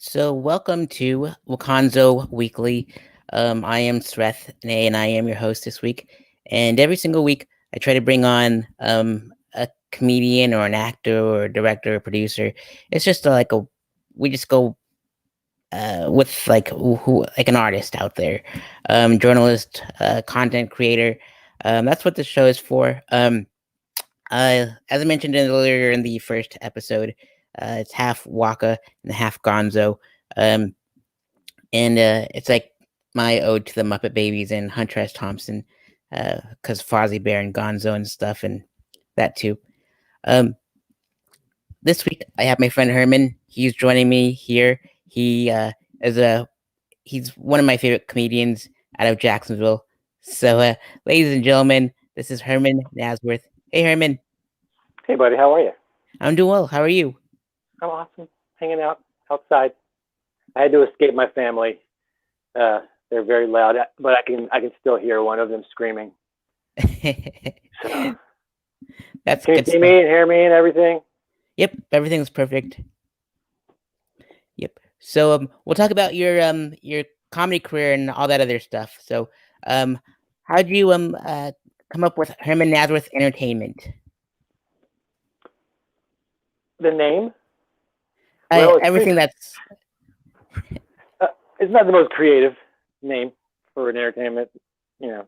So, welcome to Wockonzo Weekly. I am Sareth Ney, and I am your host this week. And every single week, I try to bring on a comedian or an actor or a director or producer. It's just we just go with like an artist out there, journalist, content creator. That's what the show is for. As I mentioned earlier in the first episode, it's half Waka and half Gonzo. Um, and it's like my ode to the Muppet Babies and Hunter S. Thompson, because Fozzie Bear and Gonzo and stuff, and that too. Um, this week I have my friend Herman. He's joining me here. Is a he's one of my favorite comedians out of Jacksonville. So, ladies and gentlemen, this is Herman Nazworth. Hey, Herman. Hey, buddy, how are you? I'm doing well. How are you? I'm awesome. Hanging out outside. I had to escape my family. They're very loud, but I can still hear one of them screaming. So, That's can you good see stuff. me and hear me and everything? Yep, everything's perfect. Yep. So we'll talk about your comedy career and all that other stuff. So how'd you come up with Herman Nazworth Entertainment? The name? Well, Everything that's it's not the most creative name for an entertainment, you know,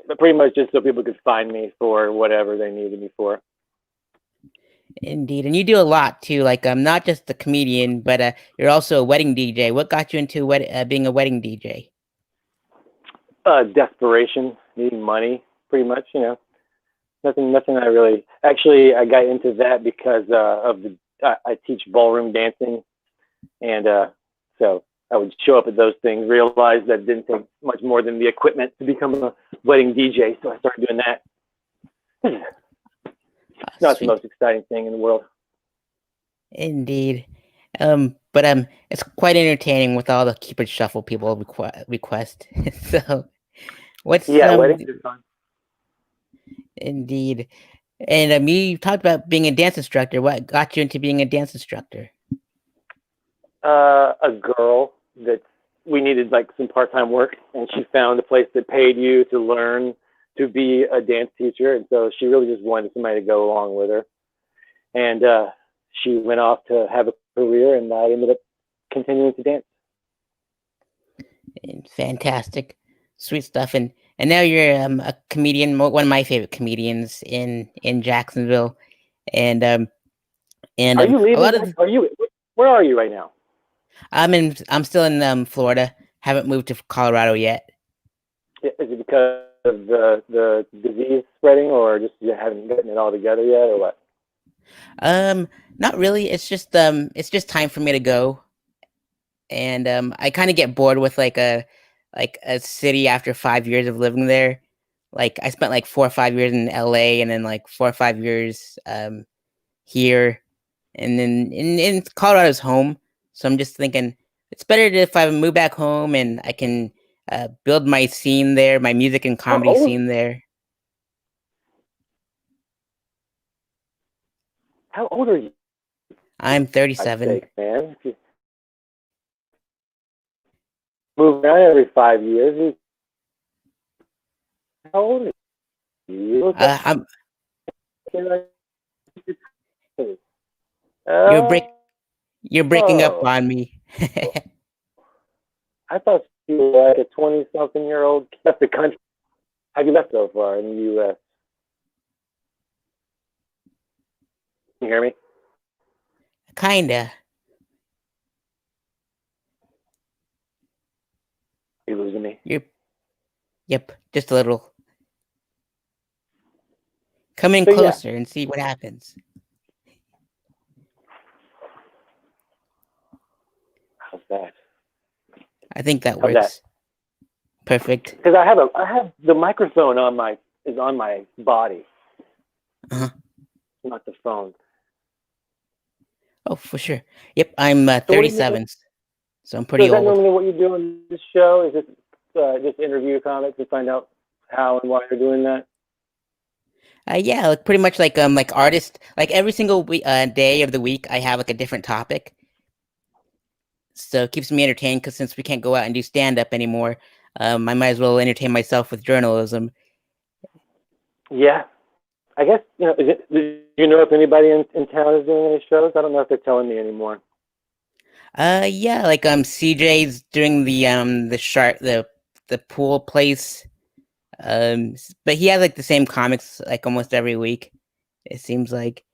but pretty much just so people could find me for whatever they needed me for. indeed, and you do a lot too. Like not just a comedian, but you're also a wedding DJ. What got you into being a wedding DJ? Desperation, needing money, pretty much, you know. Nothing. I really actually I got into that because of the I teach ballroom dancing, and so I would show up at those things. Realized that it didn't take much more than the equipment to become a wedding DJ, so I started doing that. It's not the Sweet. most exciting thing in the world. Indeed. But it's quite entertaining with all the Cupid Shuffle people request. So, what's Yeah, weddings are fun. indeed. And you talked about being a dance instructor. What got you into being a dance instructor? A girl that we needed like some part-time work, and she found a place that paid you to learn to be a dance teacher, and so she really just wanted somebody to go along with her. And she went off to have a career, and I ended up continuing to dance. And fantastic, sweet stuff. And now you're a comedian, one of my favorite comedians in Jacksonville. And Are you a leaving? lot of Are you? Where are you right now? I'm still in Florida. Haven't moved to Colorado yet. Is it because of the disease spreading, or just you haven't gotten it all together yet, or what? Not really. It's just time for me to go. And I kind of get bored with like a city after 5 years of living there. Like I spent like 4 or 5 years in LA, and then like 4 or 5 years here, and then in Colorado's home. So I'm just thinking it's better if I move back home and I can build my scene there, my music and How comedy old? scene there. How old are you? I'm I'd 37. say, man. If you move around every 5 years, how old are you? You look like I'm you're like, you're break oh, you're breaking up on me. I thought you were like a 20-something-year-old left the country. Have you left so far in the U.S.? Can you hear me? Kinda. Are you losing me? You're Yep, just a little. Come in So yeah, closer and see what happens. how's that? I think that How's that? works. Perfect. Because I have the microphone on my is on my body, Uh-huh. not the phone. Oh, for sure. Yep, I'm So what do you? 37, so I'm So pretty is that old. normally what you do on this show? Is it just interview comics and find out how and why you're doing that? Yeah, like pretty much like artist. Like every single day of the week, I have like a different topic, So it keeps me entertained because since we can't go out and do stand up anymore, I might as well entertain myself with journalism. Yeah, I guess do you know if anybody in town is doing any shows? I don't know if they're telling me anymore. Yeah, like CJ's doing the shark the pool place. But he has like the same comics like almost every week. It seems like,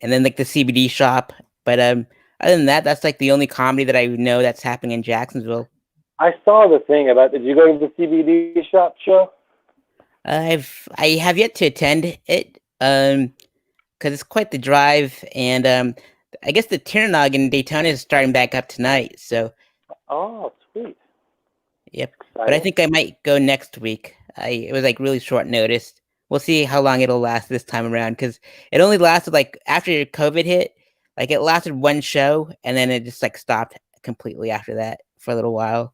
and then like the CBD shop. But other than that, that's like the only comedy that I know that's happening in Jacksonville. I saw the thing about. Did you go to the CBD shop show? I have yet to attend it. Because it's quite the drive, and I guess the Tiernog in Daytona is starting back up tonight. So, Oh, sweet. yep. But I Exciting. think I might go next week. It was like really short notice. We'll see how long it'll last this time around because it only lasted like after COVID hit, like it lasted one show and then it just like stopped completely after that for a little while.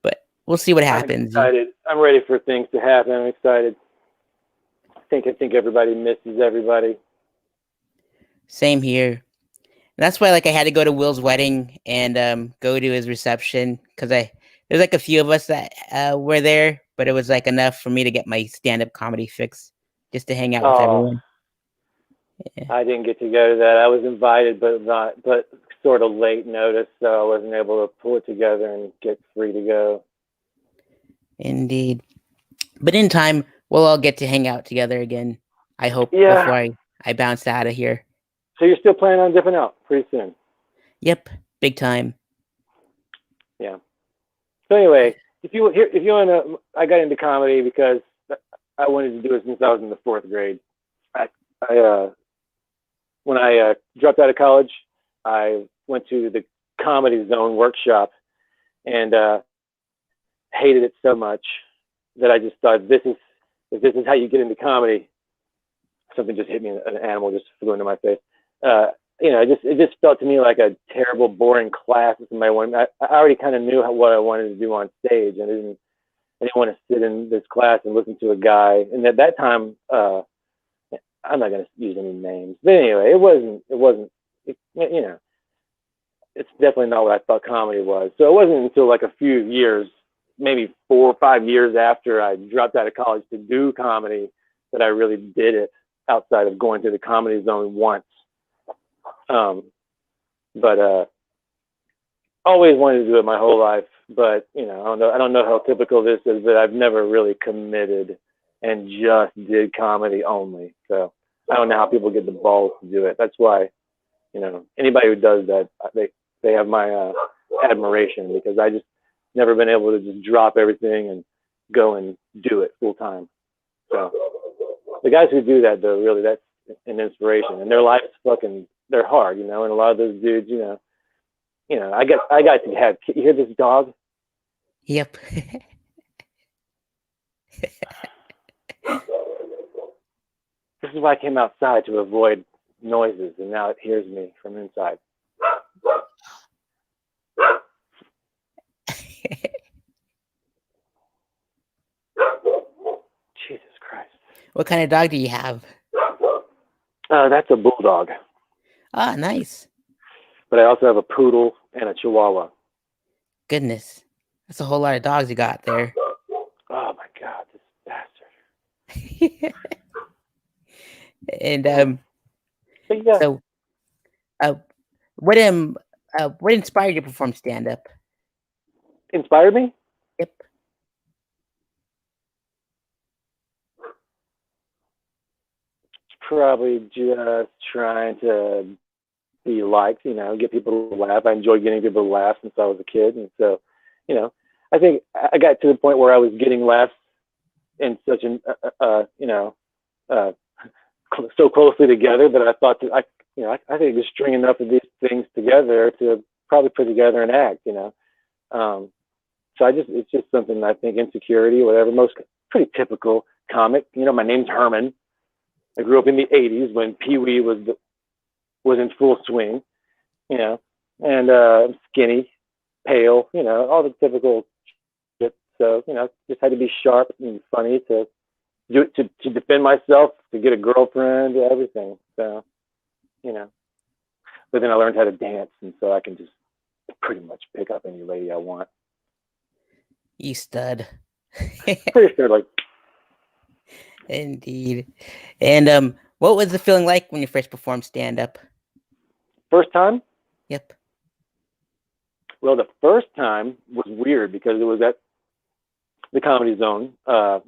But we'll see what I'm happens. excited. I'm ready for things to happen. I'm excited. I think everybody misses everybody. Same here. And that's why like I had to go to Will's wedding and go to his reception because I there's like a few of us that were there, but it was like enough for me to get my stand up comedy fix just to hang out with Oh, everyone. Yeah. I didn't get to go to that. I was invited, but sort of late notice, so I wasn't able to pull it together and get free to go. Indeed. But in time, we'll all get to hang out together again. I hope before Yeah. I bounce out of here. So you're still planning on dipping out pretty soon? Yep, big time. Yeah. So anyway, if you wanna, I got into comedy because I wanted to do it since I was in the fourth grade. I when I dropped out of college, I went to the Comedy Zone workshop and hated it so much that I just thought, if this is how you get into comedy. Something just hit me, an animal just flew into my face. It just felt to me like a terrible, boring class. I already kind of knew what I wanted to do on stage, and I didn't want to sit in this class and listen to a guy. And at that time, I'm not going to use any names, but anyway, it's definitely not what I thought comedy was. So it wasn't until like a few years, maybe 4 or 5 years after I dropped out of college to do comedy, that I really did it outside of going to the Comedy Zone once. But always wanted to do it my whole life. But I don't know how typical this is, but I've never really committed and just did comedy only. So I don't know how people get the balls to do it. That's why, anybody who does that, they have my admiration, because I just never been able to just drop everything and go and do it full time. So the guys who do that, though, really, that's an inspiration. And their life's they're hard, and a lot of those dudes, I got to have, you hear this dog? Yep. This is why I came outside, to avoid noises, and now it hears me from inside. Jesus Christ. What kind of dog do you have? That's a bulldog. Ah, nice. But I also have a poodle and a chihuahua. Goodness. That's a whole lot of dogs you got there. Oh my God, this bastard. And But yeah, so what inspired you to perform stand up? inspired me? Yep. Probably just trying to be liked, get people to laugh. I enjoy getting people to laugh since I was a kid. And so, I think I got to the point where I was getting laughs in such an, so closely together that I thought that I think just string enough of these things together to probably put together an act, So it's just something, I think, insecurity, whatever, pretty typical comic. My name's Herman. I grew up in the 80s when Pee-wee was in full swing, and I'm skinny, pale, all the typical shit. So, just had to be sharp and funny to defend myself, to get a girlfriend, everything. So, but then I learned how to dance, and so I can just pretty much pick up any lady I want. You stud. Pretty sure, like, Indeed. And what was the feeling like when you first performed stand up? first time. Yep. Well, the first time was weird because it was at the Comedy Zone. It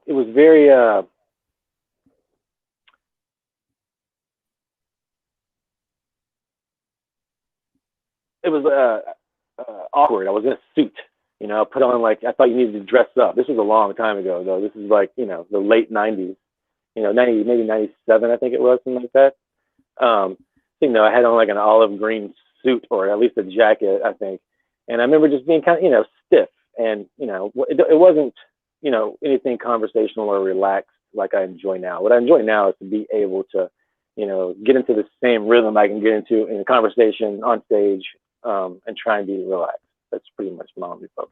was very. It was awkward. I was in a suit, put on like, I thought you needed to dress up. This was a long time ago, though. This is like, the late 90s, 90, maybe 97, I think it was, something like that. I had on like an olive green suit, or at least a jacket, I think. And I remember just being kind of, stiff, and, it wasn't, anything conversational or relaxed like I enjoy now. What I enjoy now is to be able to, get into the same rhythm I can get into in a conversation on stage, and try and be relaxed. That's pretty much my only focus.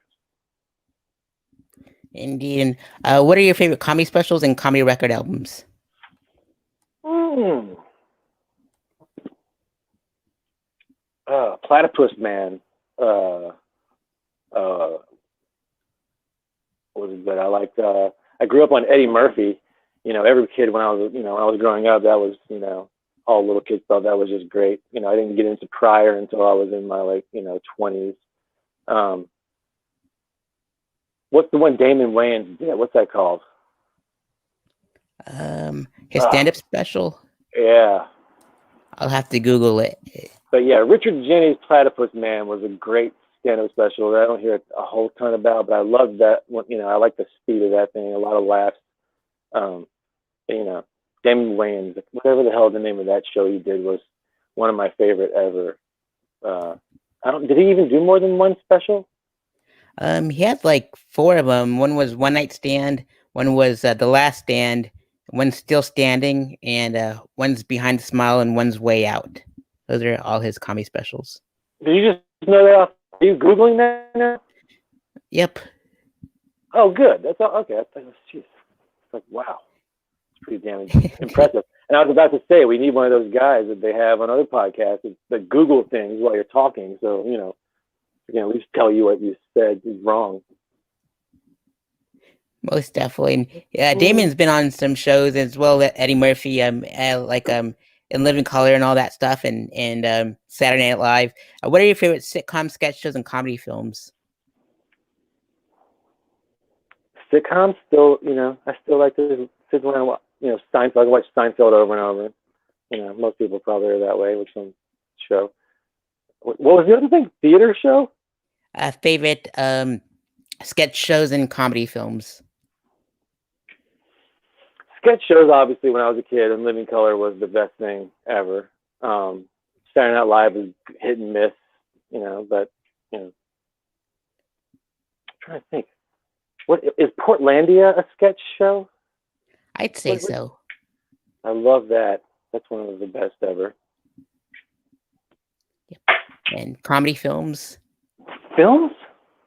Indeed. And what are your favorite comedy specials and comedy record albums? Platypus Man. Was good. I liked. I grew up on Eddie Murphy. Every kid when I was growing up, that was, all little kids thought that was just great. I didn't get into Pryor until I was in my 20s. What's the one Damon Wayans? Yeah, what's that called? His stand-up special. Yeah. I'll have to Google it. But yeah, Richard Jeni's Platypus Man was a great stand-up special that I don't hear a whole ton about, but I love that one. I like the speed of that thing. A lot of laughs. Damon Wayans, whatever the hell the name of that show he did, was one of my favorite ever. Did he even do more than one special? He had like 4 of them. One was One Night Stand, one was The Last Stand, one's Still Standing, and one's Behind the Smile, and one's Way Out. Those are all his comedy specials. Did you just know that? Are you Googling that now? Yep. Oh, good. That's all. Okay. Jeez. It's like, wow. It's pretty damn impressive. And I was about to say, we need one of those guys that they have on other podcasts that Google things while you're talking. So, I can at least tell you what you said is wrong. Most definitely. Yeah, Damon's been on some shows as well. Eddie Murphy, in Living Color and all that stuff, and Saturday Night Live. What are your favorite sitcom sketch shows and comedy films? Sitcoms, still, I still like to sit around and watch, Seinfeld. I watch Seinfeld over and over. Most people probably are that way with some show. What was the other thing? Theater show? Favorite sketch shows and comedy films. Sketch shows, obviously, when I was a kid, and Living Color was the best thing ever. Saturday Night Live is hit and miss, but, I'm trying to think. What is Portlandia a sketch show? I'd say so. I love that. That's one of the best ever. Yep. And comedy films? Films?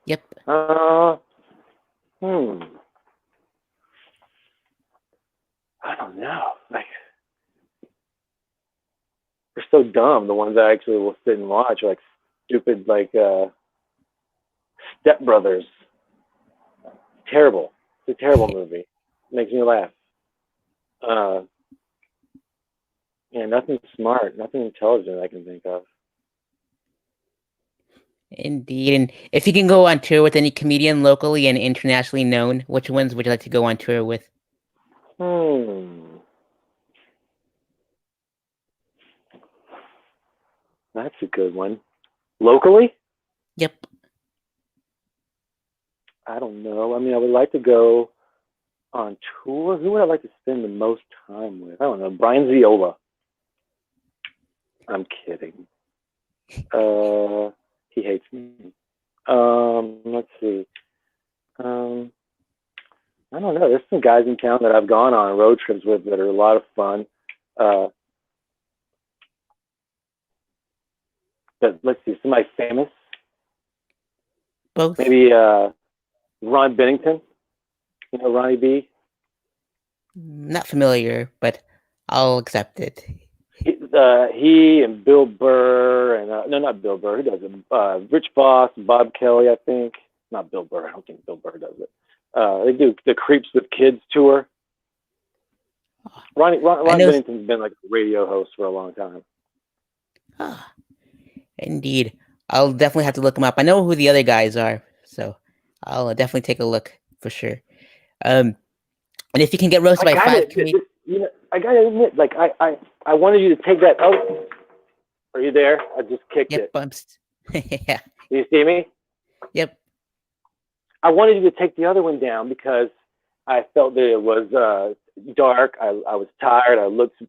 Yep. I don't know. Like, they're so dumb. The ones I actually will sit and watch are like stupid, like Step Brothers. Terrible. It's a terrible movie. It makes me laugh. Nothing smart, nothing intelligent I can think of. Indeed. And if you can go on tour with any comedian locally and internationally known, which ones would you like to go on tour with? That's a good one. Locally? Yep. I don't know. I mean, I would like to go on tour. Who would I like to spend the most time with? I don't know. Brian Ziola. I'm kidding. He hates me. Let's see. I don't know. There's some guys in town that I've gone on road trips with that are a lot of fun. But let's see, somebody famous. Both. Maybe Ron Bennington. Ronnie B. Not familiar, but I'll accept it. He and Bill Burr and no, not Bill Burr. Who does it? Rich Voss, Bob Kelly, I think. Not Bill Burr. I don't think Bill Burr does it. They do the Creeps with Kids tour. I Ron know. Bennington's been like a radio host for a long time. Ah, indeed. I'll definitely have to look them up. I know who the other guys are, so I'll definitely take a look for sure. And if you can get roasted I by gotta, five comedians, I gotta admit, like I wanted you to take that. Oh, are you there? I just kicked yep, it. bumps. Yeah, Do you see me? yep, I wanted you to take the other one down because I felt that it was dark. I was tired. I looked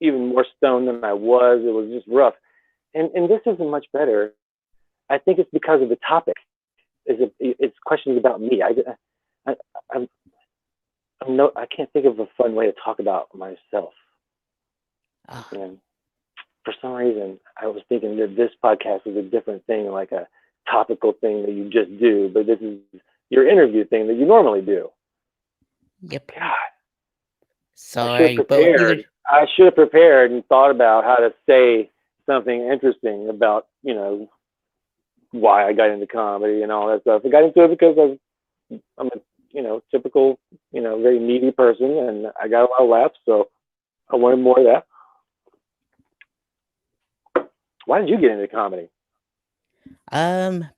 even more stoned than I was. It was just rough. And this isn't much better. I think it's because of the topic. It's questions about me. I, I'm, I can't think of a fun way to talk about myself. Ah, And for some reason, I was thinking that this podcast is a different thing, like a topical thing that you just do, but this is your interview thing that you normally do. yep. God, Sorry, but these are I should have prepared and thought about how to say something interesting about, why I got into comedy and all that stuff. I got into it because I'm a, typical, very needy person, and I got a lot of laughs, so I wanted more of that. Why did you get into comedy?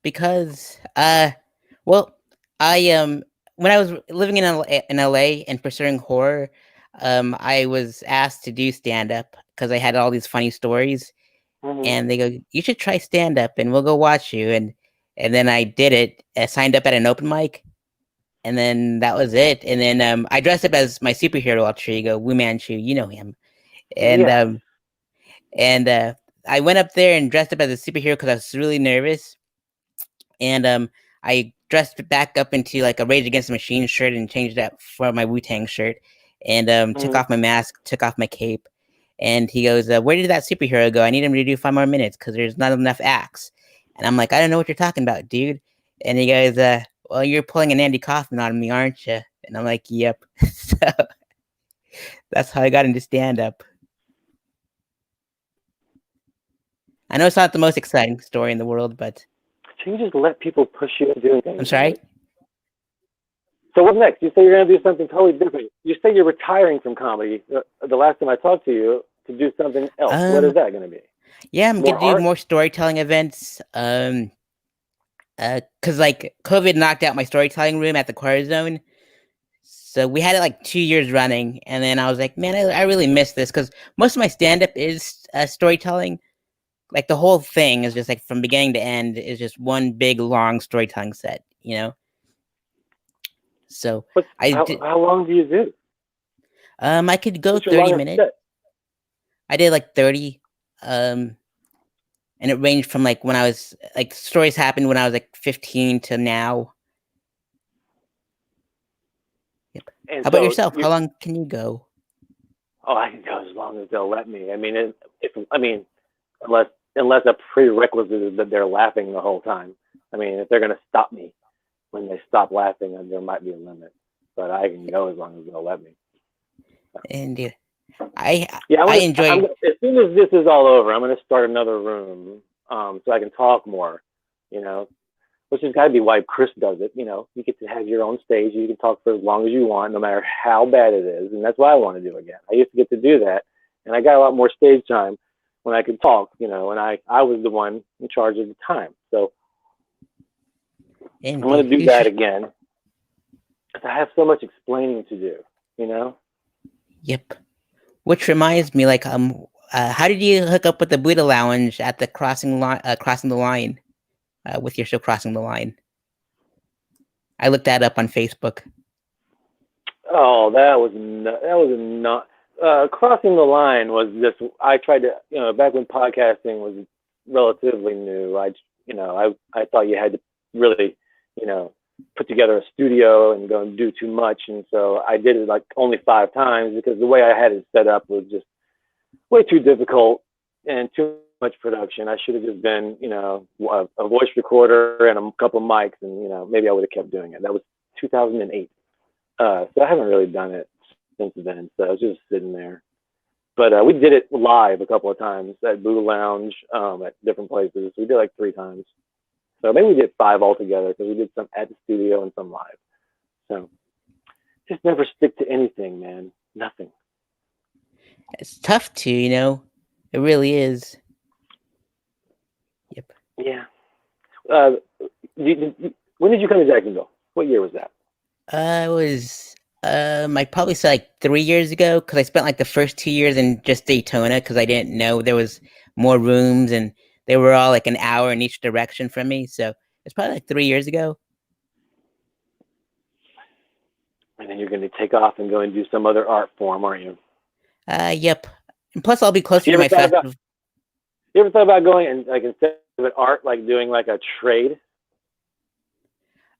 because well, I when I was living in LA and pursuing horror, I was asked to do stand up because I had all these funny stories, Mm-hmm. and they go, "You should try stand up, and we'll go watch you." And then I did it. I signed up at an open mic, and then that was it. And then I dressed up as my superhero alter ego, Wu Manchu. You know him, and Yeah. and I went up there and dressed up as a superhero because I was really nervous, and I dressed back up into like a Rage Against the Machine shirt and changed that for my Wu Tang shirt, and took Mm-hmm. off my mask, took off my cape, and he goes, "Where did that superhero go? I need him to do 5 more minutes because there's not enough acts." And I'm like, "I don't know what you're talking about, dude." And he goes, "Well, you're pulling an Andy Kaufman on me, aren't you?" And I'm like, "Yep." So that's how I got into stand up. I know it's not the most exciting story in the world, but So you just let people push you into doing I'm things, sorry. right? So what's next? You say you're going to do something totally different. You say you're retiring from comedy. The last time I talked to you, to do something else. What is Um, that going to be? yeah, I'm More gonna do art? more storytelling events. Cause like COVID knocked out my storytelling room at the Choir Zone, so we had it like 2 years running, and then I was like, man, I really miss this because most of my stand up is storytelling. Like the whole thing is just like from beginning to end is just one big long storytelling set, you know. So I did. How long do you do? I could go What's your 30 longest minutes. set? I did like 30. And it ranged from like when I was like stories happened when I was like 15 to now. Yep. And How about so yourself? you, How long can you go? oh, I can go as long as they'll let me. I mean, unless a prerequisite is that they're laughing the whole time. I mean, if they're going to stop me when they stop laughing, then there might be a limit. But I can go as long as they'll let me. And I Yeah, I enjoy. as soon as this is all over, I'm gonna start another room, so I can talk more. You know, which has got to be why Chris does it. You get to have your own stage. You can talk for as long as you want, no matter how bad it is, and that's what I want to do again. I used to get to do that, and I got a lot more stage time when I could talk. And I was the one in charge of the time. So I'm gonna Indeed, do you that should. again because I have so much explaining to do. You know. Yep. Which reminds me, like, how did you hook up with the Buddha Lounge at the crossing the line, with your show Crossing the Line? I looked that up on Facebook. Oh, that was not crossing the line was just I tried to back when podcasting was relatively new. I thought you had to really put together a studio and go and do too much, and so I did it like only 5 times because the way I had it set up was just way too difficult and too much production. I should have just been a voice recorder and a couple of mics, and maybe I would have kept doing it. That was 2008. So I haven't really done it since then. So I was just sitting there. But we did it live a couple of times at Boo Lounge, at different places. We did like 3 times. So maybe we did 5 altogether because we did some at the studio and some live. So just never stick to anything, man. Nothing. It's tough to, it really is. Yep. Yeah. When did you come to Jacksonville? What year was that? I was, I probably say like 3 years ago, because I spent like the first 2 years in just Daytona, because I didn't know there was more rooms, and they were all like an hour in each direction from me. So it's probably like 3 years ago. And then you're going to take off and go and do some other art form, aren't you? Yep. And plus, I'll be closer to my festival. You ever thought about going and like instead of an art, like doing like a trade?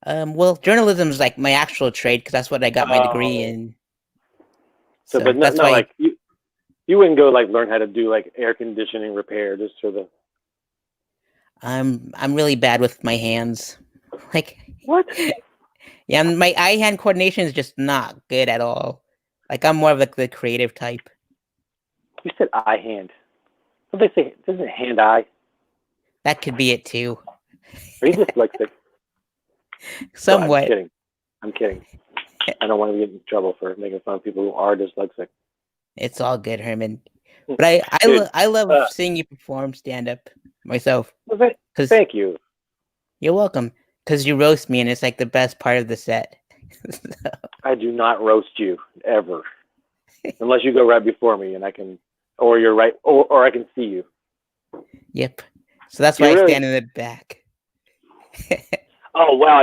Well, journalism is like my actual trade because that's what I got my degree in. So but that's no, why like you wouldn't go like learn how to do like air conditioning repair just for the. I'm really bad with my hands. Like what? Yeah, my eye-hand coordination is just not good at all. Like I'm more of like the creative type. You said eye-hand. What they say? Isn't it hand-eye? That could be it too. Are you dyslexic? Somewhat. No, I'm kidding. I don't want to get in trouble for making fun of people who are dyslexic. It's all good, Herman. But I love seeing you perform stand-up myself. Well, thank you. You're welcome. Because you roast me, and it's like the best part of the set. So. I do not roast you ever, unless you go right before me, and I can, or you're right, or I can see you. Yep. So that's why I stand in the back. Oh wow!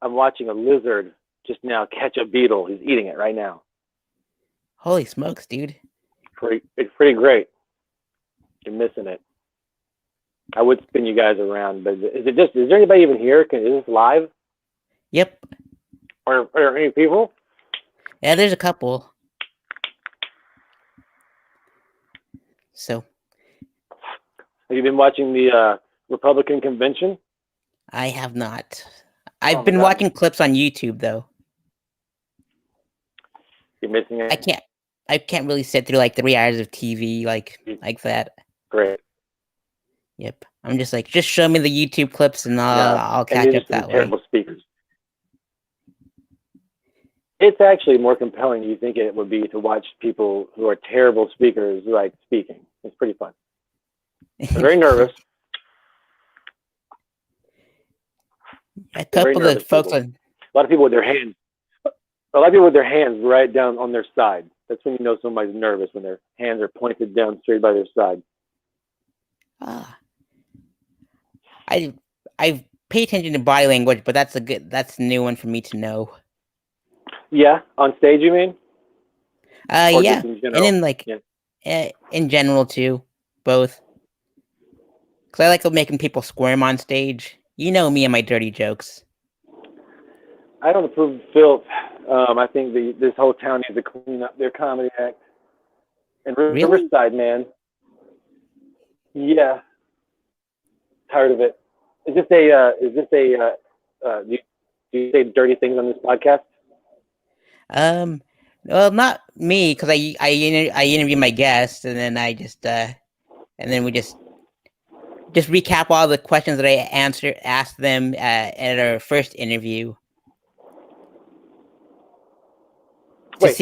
I'm watching a lizard just now catch a beetle. He's eating it right now. Holy smokes, dude! It's pretty great. You're missing it. I would spin you guys around, but is there anybody even here? Is this live? Yep. Are there any people? Yeah, there's a couple. So. Have you been watching the Republican convention? I have not. I've been watching clips on YouTube though. You're missing it. I can't really sit through like 3 hours of TV like that. Great. Yep. I'm just like, just show me the YouTube clips and I'll catch up that way. Terrible speakers. It's actually more compelling than you think it would be to watch people who are terrible speakers like speaking. It's pretty fun. I'm very nervous. A couple of folks a lot of people with their hands. A lot of people with their hands right down on their side. That's when you know somebody's nervous, when their hands are pointed down straight by their side. I pay attention to body language, but that's a new one for me to know. Yeah, on stage you mean? Yeah, and then in general too, both. Because I like making people squirm on stage. You know me and my dirty jokes. I don't approve of filth. I think this whole town needs to clean up their comedy act. And Riverside, man. Yeah. Tired of it. Do you say dirty things on this podcast? Well, not me, because I interview my guests, and then I just and then we just recap all the questions that I asked them at our first interview. Wait,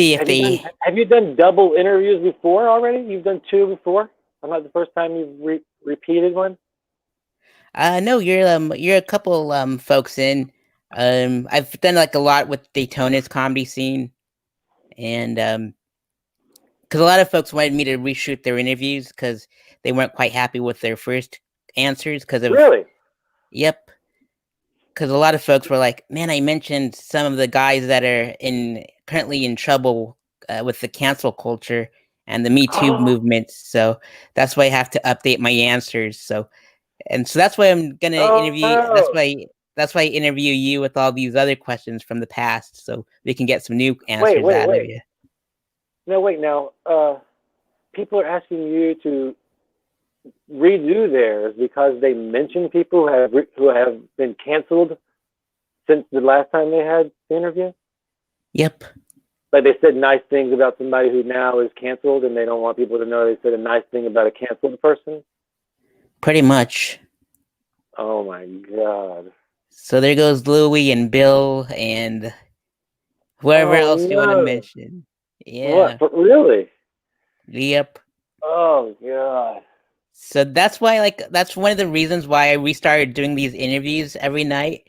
have you done double interviews before already? You've done 2 before? I'm not the first time you've repeated one. No, you're a couple folks in. I've done like a lot with Daytona's comedy scene, and because a lot of folks wanted me to reshoot their interviews because they weren't quite happy with their first answers because of really. Yep. Because a lot of folks were like, "Man, I mentioned some of the guys that are currently in trouble with the cancel culture and the Me Too movement, so that's why I have to update my answers." So that's why I'm gonna interview. That's why I interview you with all these other questions from the past, so we can get some new answers out of you. No, wait. Now, people are asking you to redo theirs because they mention people who have been canceled since the last time they had the interview. Yep. like they said nice things about somebody who now is canceled, and they don't want people to know they said a nice thing about a canceled person. Pretty much. Oh my god. So there goes Louie and Bill and whoever Oh else you want to no. mention. What? Yeah. Really? Yep. Oh god. So that's why, like, that's one of the reasons why I restarted doing these interviews every night.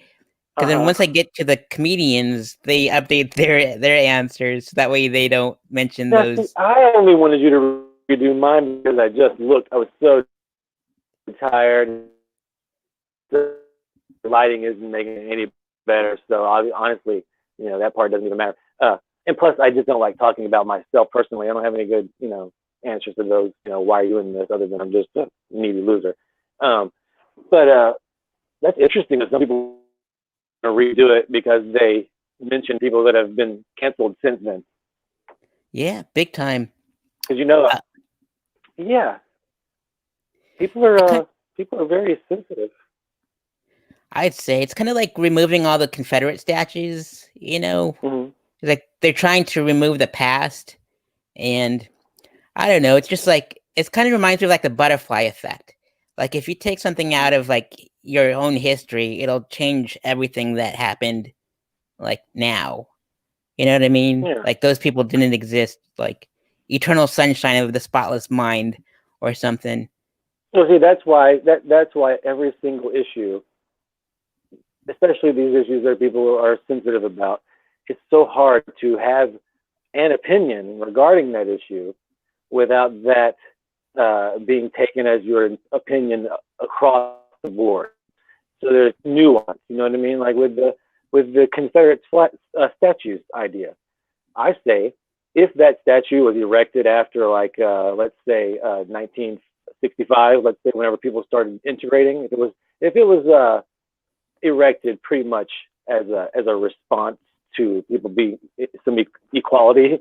Because then Uh once huh. I get to the comedians, they update their answers. So that way they don't mention Now, see, those. I only wanted you to redo mine because I just looked. I was so tired. The lighting isn't making it any better. So honestly, that part doesn't even matter. And plus, I just don't like talking about myself personally. I don't have any good, answers to those. Why are you doing this? Other than I'm just a needy loser. Um, but that's interesting that some people redo it because they mention people that have been canceled since then. Yeah, big time. Because Uh, yeah, it kind, people are very sensitive. I'd say it's kind of like removing all the Confederate statues. Mm-hmm. Like they're trying to remove the past, and I don't know. It's just like it kind of reminds me of like the butterfly effect. Like if you take something out of like your own history, it'll change everything that happened like now. You know what I mean? Yeah. Like those people didn't exist. Like eternal sunshine of the spotless mind or something. So see, that's why every single issue, especially these issues that people are sensitive about, it's so hard to have an opinion regarding that issue without that being taken as your opinion across the board. So there's nuance. You know what I mean? Like with the Confederate statues idea, I say if that statue was erected after let's say 1965, let's say whenever people started integrating, if it was erected pretty much as a response to people being some equality,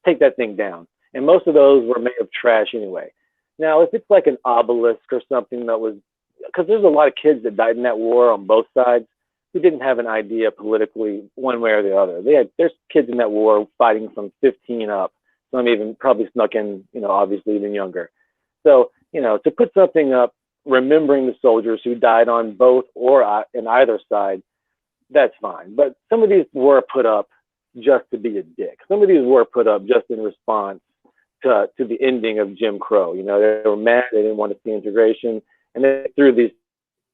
take that thing down. And most of those were made of trash anyway. Now, if it's like an obelisk or something that was, because there's a lot of kids that died in that war on both sides who didn't have an idea politically one way or the other. There's kids in that war fighting from 15 up. Some even probably snuck in, obviously even younger. So, to put something up remembering the soldiers who died on both or in either side, that's fine. But some of these were put up just to be a dick. Some of these were put up just in response to the ending of Jim Crow. They were mad. They didn't want to see integration, and they threw these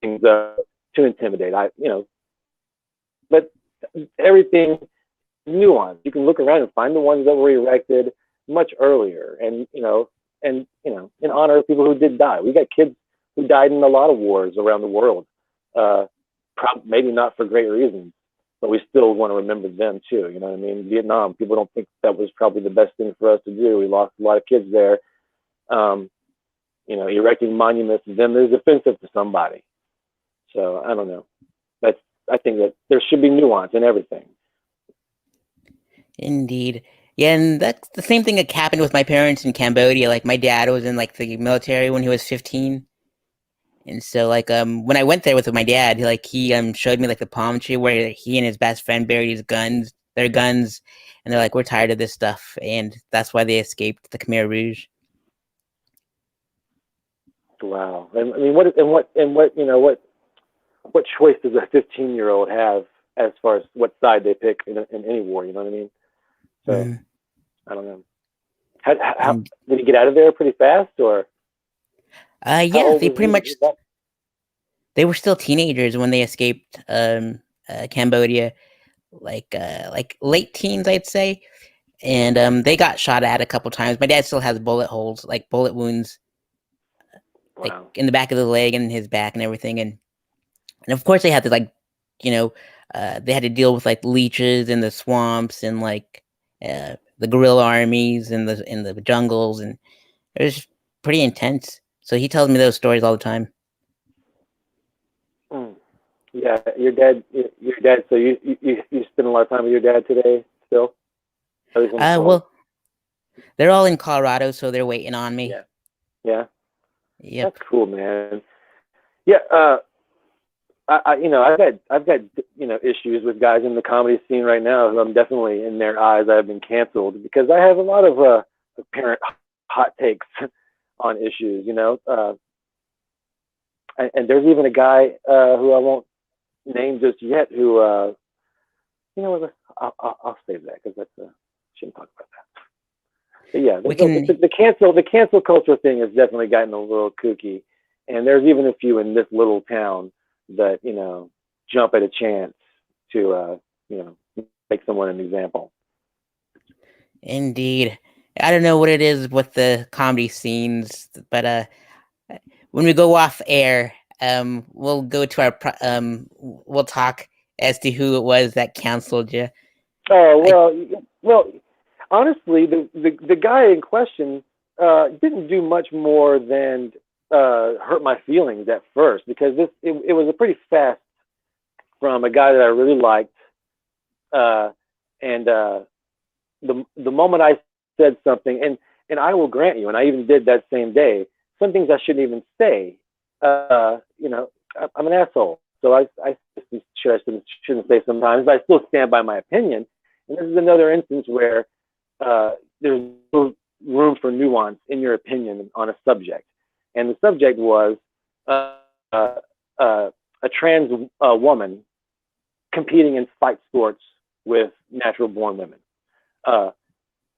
things to intimidate. But everything nuanced. You can look around and find the ones that were erected much earlier, and in honor of people who did die. We got kids who died in a lot of wars around the world. Maybe not for great reasons, but we still want to remember them too. You know what I mean? Vietnam, people don't think that was probably the best thing for us to do. We lost a lot of kids there. Erecting monuments to them is offensive to somebody. So I don't know. I think that there should be nuance in everything. Indeed. Yeah, and that's the same thing that happened with my parents in Cambodia. Like my dad was in like the military when he was 15. And so like when I went there with my dad, he showed me like the palm tree where he and his best friend buried their guns, and they're like, we're tired of this stuff, and that's why they escaped the Khmer Rouge. Wow. And I mean, what choice does a 15-year-old have as far as what side they pick in any war? You know what I mean? So Mm. I don't know. How And did he get out of there pretty fast, or how yeah, old they was pretty he? much they were still teenagers when they escaped Cambodia, like late teens, I'd say. And they got shot at a couple times. My dad still has bullet holes, like bullet wounds, like Wow. in the back of the leg and his back and everything. And of course they had to you know, they had to deal with like leeches in the swamps and like the guerrilla armies in the jungles, and it was pretty intense. So he tells me those stories all the time. Mm. Yeah, your dad. Your dad. So you spend a lot of time with your dad today, still, at least on the phone. Well, they're all in Colorado, so they're waiting on me. Yeah. Yeah. That's Yep. cool, man. Yeah. I've got issues with guys in the comedy scene right now who I'm definitely in their eyes I've been canceled because I have a lot of apparent hot takes on issues. And there's even a guy who I won't name just yet who I'll save that because shouldn't talk about that. But yeah, the cancel culture thing has definitely gotten a little kooky, and there's even a few in this little town that jump at a chance to make someone an example. Indeed. I don't know what it is with the comedy scenes, but when we go off air, we'll go to we'll talk as to who it was that canceled you. Oh well. Honestly, the guy in question didn't do much more than hurt my feelings at first because it was a pretty fast from a guy that I really liked, and the moment I said something, and I will grant you, and I even did that same day, some things I shouldn't even say. I'm an asshole, so I shouldn't say sometimes, but I still stand by my opinion. And this is another instance where there's no room for nuance in your opinion on a subject. And the subject was a trans woman competing in fight sports with natural born women.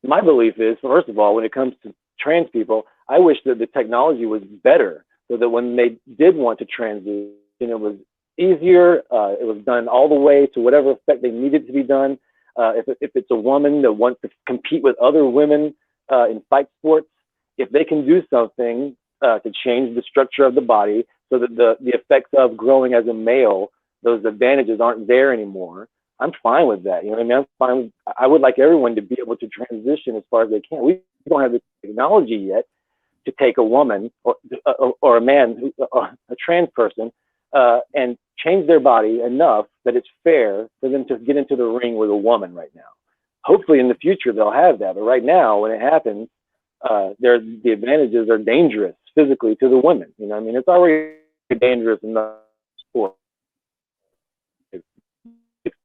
My belief is, first of all, when it comes to trans people, I wish that the technology was better so that when they did want to transition, it was easier. It was done all the way to whatever effect they needed to be done. If it's a woman that wants to compete with other women in fight sports, if they can do something to change the structure of the body so that the effects of growing as a male, those advantages aren't there anymore, I'm fine with that. You know what I mean? I'm fine. I would like everyone to be able to transition as far as they can. We don't have the technology yet to take a woman or a man, a trans person, and change their body enough that it's fair for them to get into the ring with a woman right now. Hopefully in the future they'll have that, but right now when it happens, the advantages are dangerous physically to the women. You know what I mean? It's already dangerous in the sport,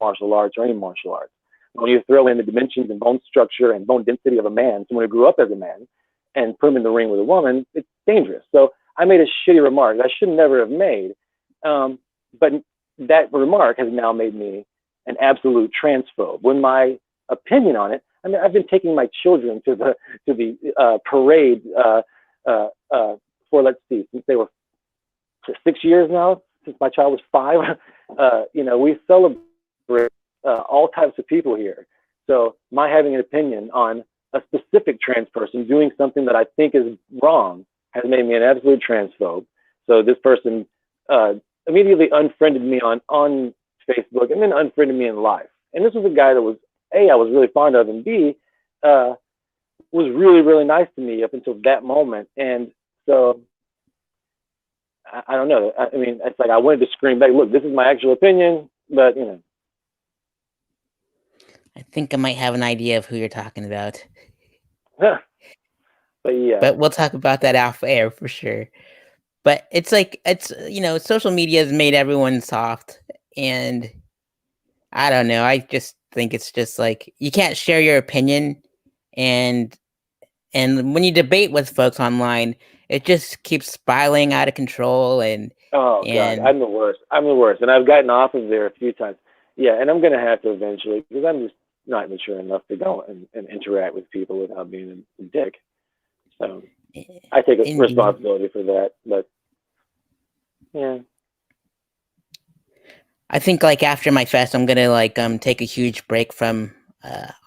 martial arts or any martial arts. When you throw in the dimensions and bone structure and bone density of a man, someone who grew up as a man, and put him in the ring with a woman, it's dangerous. So I made a shitty remark that I should never have made. But that remark has now made me an absolute transphobe. When my opinion on it, I mean, I've been taking my children to the parade for, let's see, since they were 6 years now, since my child was 5. We celebrate all types of people here. So my having an opinion on a specific trans person doing something that I think is wrong has made me an absolute transphobe. So this person immediately unfriended me on Facebook and then unfriended me in life. And this was a guy that was, A, I was really fond of, and B, was really, really nice to me up until that moment. And so, I don't know. I mean, it's like I wanted to scream back, look, this is my actual opinion, but, I think I might have an idea of who you're talking about. But yeah. But we'll talk about that off air for sure. But it's like, social media has made everyone soft, and I don't know. I just think it's just like you can't share your opinion, and when you debate with folks online, it just keeps spiraling out of control. And God, I'm the worst. And I've gotten off of there a few times. Yeah, and I'm gonna have to eventually because I'm just not mature enough to go and interact with people without being a dick. So I take responsibility for that. But yeah. I think like after my fest, I'm gonna take a huge break from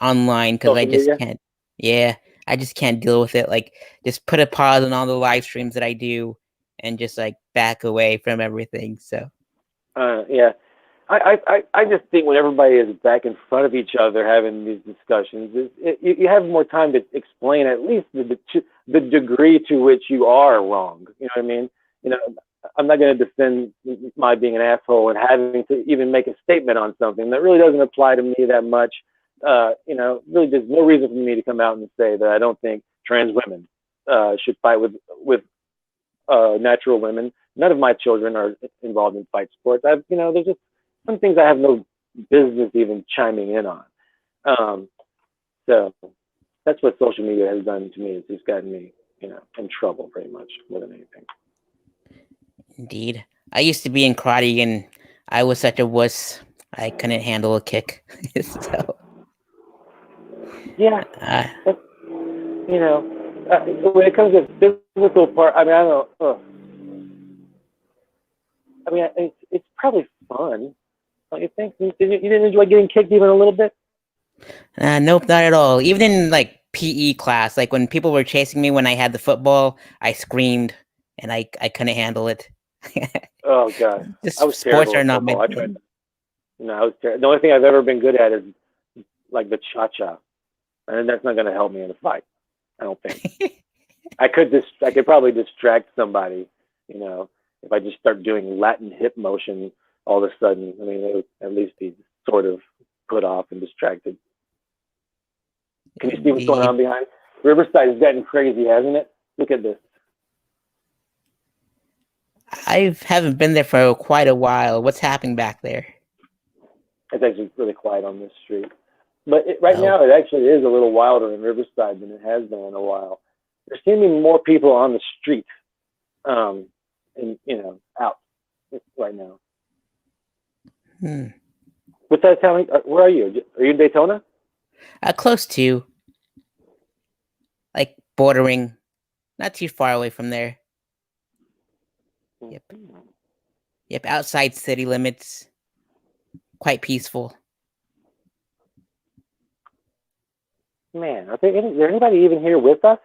online because I just can't. Yeah, I just can't deal with it. Like, just put a pause on all the live streams that I do, and just like back away from everything. So. Yeah, I just think when everybody is back in front of each other having these discussions, you have more time to explain at least the degree to which you are wrong. You know what I mean? I'm not going to defend my being an asshole and having to even make a statement on something that really doesn't apply to me that much. Really there's no reason for me to come out and say that I don't think trans women should fight with natural women none of my children are involved in fight sports. There's just some things I have no business even chiming in on. So that's what social media has done to me. It's just gotten me, in trouble pretty much more than anything. Indeed. I used to be in karate and I was such a wuss. I couldn't handle a kick. So, Yeah, uh, that's, when it comes to physical part, I mean, I don't know. I mean, it's probably fun. Don't you think? You didn't enjoy getting kicked even a little bit? nope, not at all. Even in like PE class, like when people were chasing me when I had the football, I screamed and I couldn't handle it. Oh God, I Just was sports terrible are at not my football. I thing. tried. No, I was the only thing I've ever been good at is like the cha-cha, and that's not going to help me in a fight. I don't think. I could probably distract somebody, if I just start doing Latin hip motion all of a sudden. I mean, they would at least be sort of put off and distracted. Can you see what's going on Indeed. behind? Riverside has gotten crazy, hasn't it? Look at this. I haven't been there for quite a while. What's happening back there? It's actually really quiet on this street. But right Oh, now, it actually is a little wilder in Riverside than it has been in a while. There seem to be more people on the street, and out right now. hmm. What's that telling? Where are you? Are you in Daytona? Close to, like bordering, not too far away from there. Yep, yep. Outside city limits, quite peaceful. Man, is there anybody even here with us?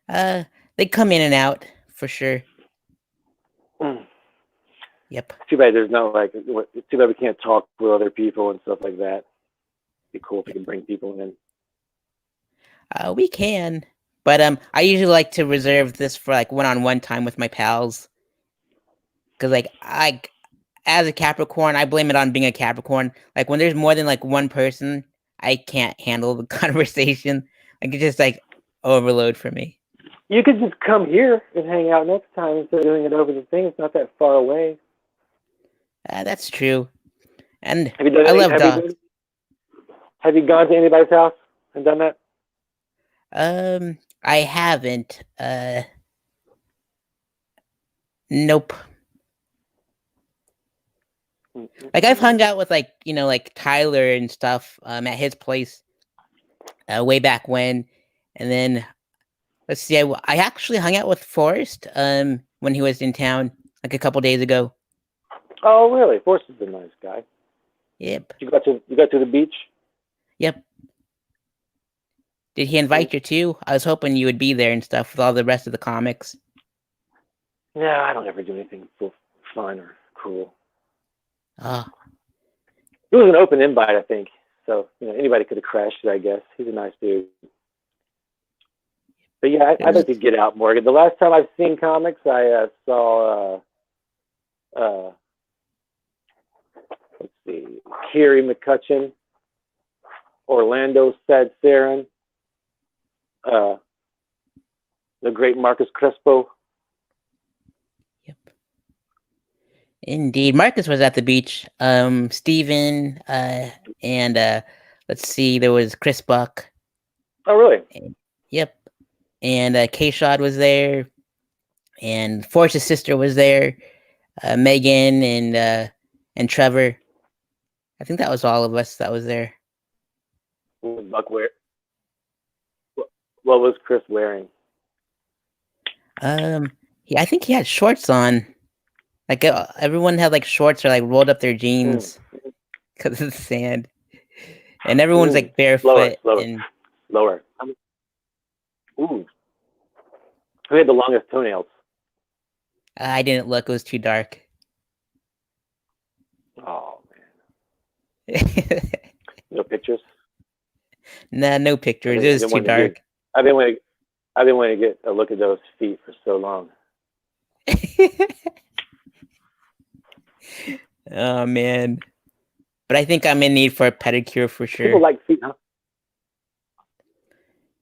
Uh, they come in and out for sure. Mm. Yep. It's too bad there's no it's too bad we can't talk with other people and stuff like that. It'd be cool if we Yep. could bring people in. We can, but I usually like to reserve this for like one-on-one time with my pals, because like as a Capricorn, I blame it on being a Capricorn. Like when there's more than like one person, I can't handle the conversation. Like it's just like overload for me. You could just come here and hang out next time instead of doing it over the thing. It's not that far away. That's true, and Have you done I any, love dogs. have you gone to anybody's house and done that? I haven't. Nope. Like I've hung out with like like Tyler and stuff at his place way back when, and then let's see, I actually hung out with Forrest when he was in town like a couple days ago. Oh, really? Forrest is a nice guy. Yep. You got to the beach? Yep. Did he invite you too? I was hoping you would be there and stuff with all the rest of the comics. No, I don't ever do anything fun or cool. Oh, It was an open invite, I think. So anybody could have crashed it. I guess he's a nice dude. But yeah, I'd like to get out more. The last time I've seen comics, I saw let's see, Kerry McCutcheon, Orlando Sad Saren, the great Marcus Crespo. yep. Indeed. Marcus was at the beach. Steven, and let's see, there was Chris Buck. Oh, really? Yep. And K-Shot was there. And Force's sister was there. Megan and Trevor. I think that was all of us that was there. What was Buck wear? What was Chris wearing? I think he had shorts on. Like everyone had like shorts or like rolled up their jeans because of the sand, and everyone's like barefoot and Lower. Ooh. Who had the longest toenails? I didn't look. It was too dark. Oh man. No pictures. Nah, no pictures. It was too dark. I've been wanting to get a look at those feet for so long. Oh man, but I think I'm in need for a pedicure for sure. People like feet, huh?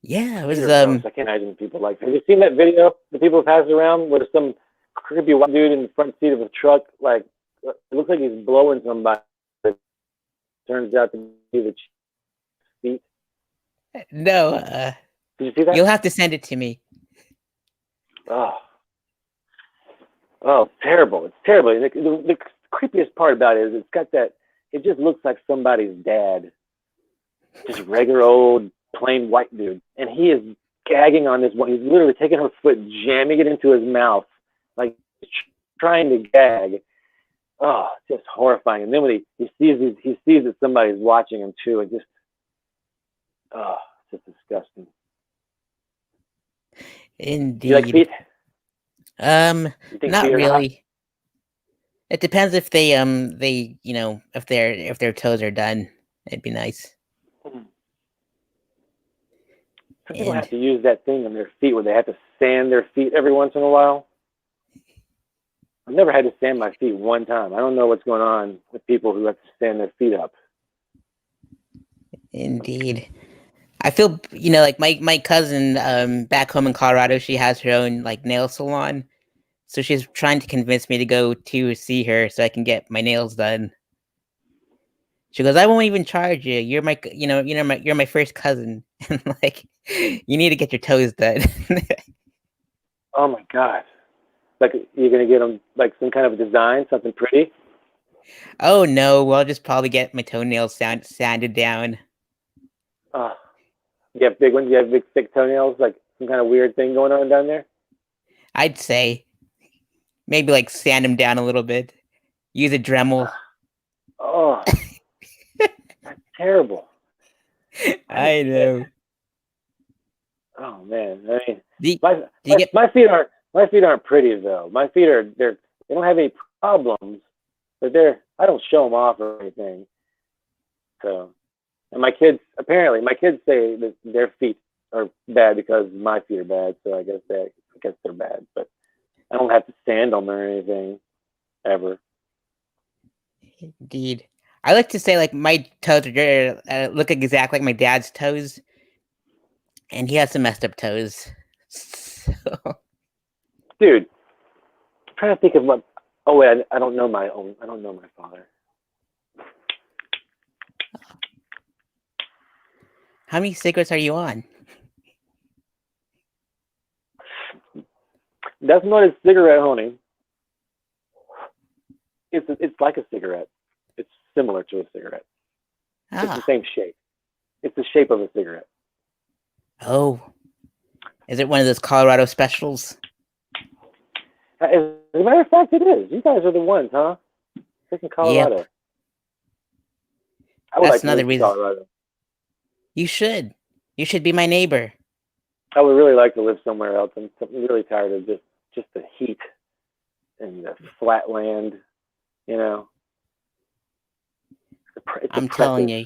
Yeah, it was I can't imagine people like. Have you seen that video that people pass around where some creepy white dude in the front seat of a truck. Like, it looks like he's blowing somebody. It turns out to be the feet. No, Did you see that? you'll have to send it to me. Oh, oh, it's terrible. It's terrible. The creepiest part about it is it's got that. It just looks like somebody's dad, just regular old plain white dude, and he is gagging on this one. He's literally taking her foot, jamming it into his mouth, like trying to gag. Oh, just horrifying. And then when he sees that somebody's watching him too, and just it's just disgusting. Indeed. Do you like feet? Not really. It depends if they if their toes are done. It'd be nice. Some people have to use that thing on their feet where they have to sand their feet every once in a while. I've never had to sand my feet one time. I don't know what's going on with people who have to sand their feet up. Indeed. I feel, like my cousin back home in Colorado, she has her own like nail salon. So she's trying to convince me to go to see her so I can get my nails done. She goes, "I won't even charge you. You're my, you're my first cousin. And like, you need to get your toes done." Oh my God. Like, you're going to get them like some kind of a design, something pretty? Oh no, well, I'll just probably get my toenails sanded down. You have big ones? You have big thick toenails? Like some kind of weird thing going on down there? I'd say maybe like sand them down a little bit. Use a Dremel. Oh, that's terrible. I know. Oh man, I mean, my feet aren't pretty though. My feet they don't have any problems, but I don't show them off or anything. So, and my kids say that their feet are bad because my feet are bad. So I guess they're bad, but I don't have to sand them or anything ever. Indeed. I like to say like my toes look exactly like my dad's toes, and he has some messed up toes. So. Dude, I'm trying to think of what. Oh wait, I don't know my own. I don't know my father. How many cigarettes are you on? That's not a cigarette, honey. It's like a cigarette. It's similar to a cigarette. It's the same shape. It's the shape of a cigarette. Oh. Is it one of those Colorado specials? As a matter of fact, it is. You guys are the ones, huh? Freaking Colorado. Yep. I would That's like to live in Colorado. You should. You should be my neighbor. I would really like to live somewhere else. I'm really tired of just the heat and the flat land, you know. I'm telling you.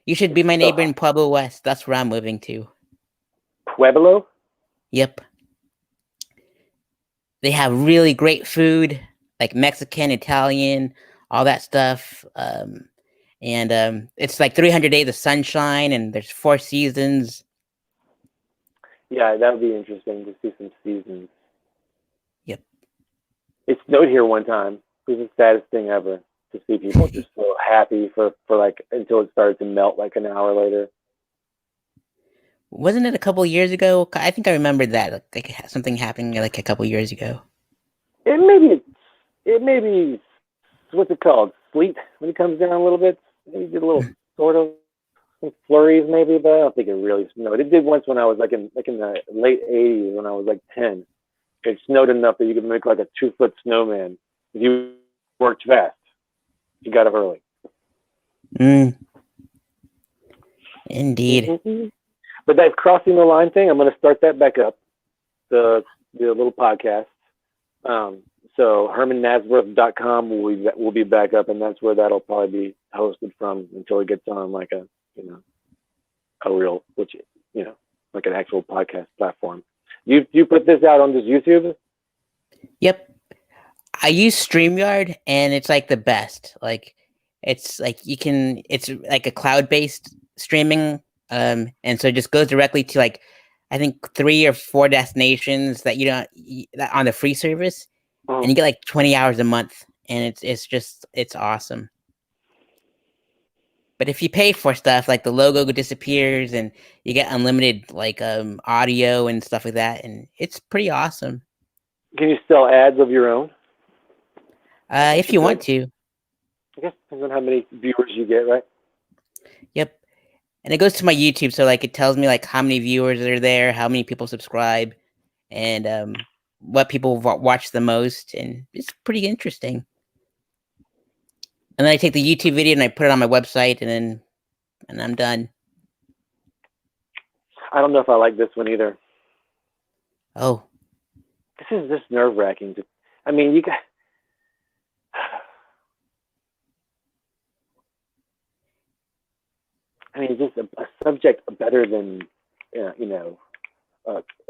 You should be my neighbor in Pueblo West. That's where I'm moving to. Pueblo? Yep. They have really great food, like Mexican, Italian, all that stuff. And it's like 300 days of sunshine, and there's 4 seasons. Yeah, that would be interesting to see some seasons. Yep. It snowed here one time. It was the saddest thing ever to see people just so happy for like until it started to melt like an hour later. Wasn't it a couple years ago? I think I remember that, like something happening like a couple years ago. It may be what's it called? Sleet when it comes down a little bit. Maybe get a little sort of some flurries maybe, but I don't think it really snowed. It did once when I was like in the late 80s when I was like 10. It snowed enough that you could make like a 2-foot snowman if you worked fast. You got up early. Indeed. Mm-hmm. But that crossing the line thing, I'm going to start that back up. The little podcast. So HermanNazworth.com will be back up, and that's where that'll probably be hosted from until it gets on like a real, like an actual podcast platform. You put this out on just YouTube? Yep. I use StreamYard, and it's like the best. Like, it's like it's like a cloud-based streaming, and so it just goes directly to like I think 3 or 4 destinations that you don't that on the free service, and you get like 20 hours a month, and it's awesome. But if you pay for stuff, like the logo disappears, and you get unlimited like audio and stuff like that, and it's pretty awesome. Can you sell ads of your own? If you want to. I guess depends on how many viewers you get, right? Yep. And it goes to my YouTube, so like it tells me like how many viewers are there, how many people subscribe, and what people watch the most, and it's pretty interesting. And then I take the YouTube video and I put it on my website, and I'm done. I don't know if I like this one either. Oh, this is just nerve-wracking. I mean, you got. I mean, just a subject better than